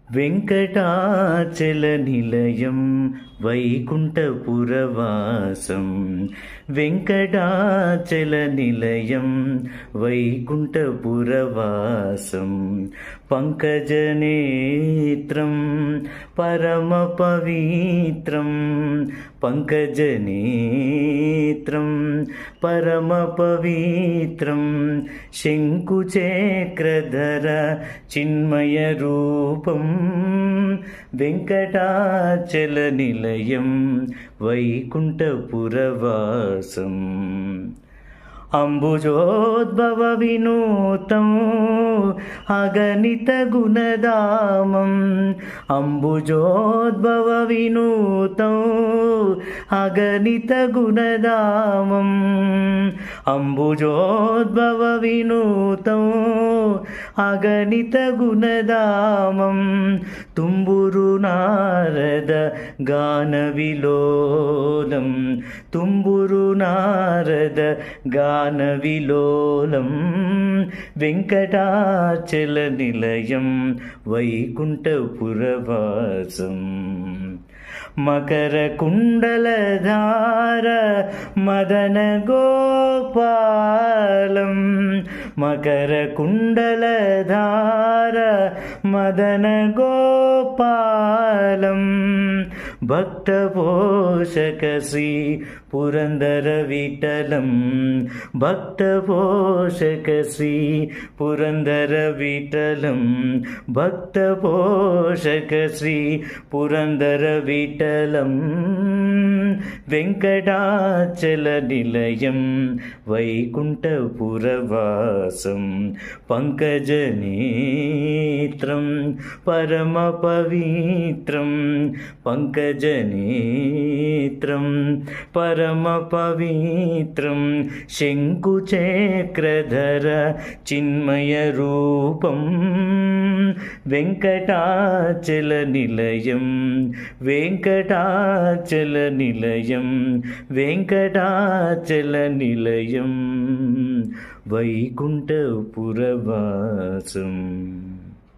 వెంకటాచలనిలయం వైకుంఠపురవాసం వెంకటాచలనిలయం వైకుంఠపురవాసం పంకజనేత్రం పరమపవిత్రం పంకజనేత్రం పరమపవిత్రం శంకుచక్రధర చిన్మయరూపం వెంకటాచలనిలయం వైకుంఠపురవాసం అంబుజోద్భవ వినూతం అగణిత గుణధామం అంబుజోద్భవ వినూతం అగణిత గుణధామం అంబుజోద్భవ వినూతం అగణిత గుణధామం తుంబురు నారద గాన విలోలం తుంబురు నారద గాన విలోలం వెంకటాచలనిలయం వైకుంఠపురవాసం మకర కుండలధార మదన గోపాలం మకర కుండలధార మదన గోపాలం భక్తపోషక శ్రీ పురందర విఠలం భక్తపోషక శ్రీ పురందర విఠలం భక్తపోషక శ్రీ పురందర విఠలం వెంకటాచలనిలయం వైకుంఠపురవాసం పంకజనేత్రం పరమపవిత్రం పంకజనేత్రం పరమపవిత్రం శంకుచక్రధర చిన్మయరూపం వెంకటాచలనిలయం వెంకటాచలనిలయం వెంకటాచలనిలయం వైకుంఠపురవాసం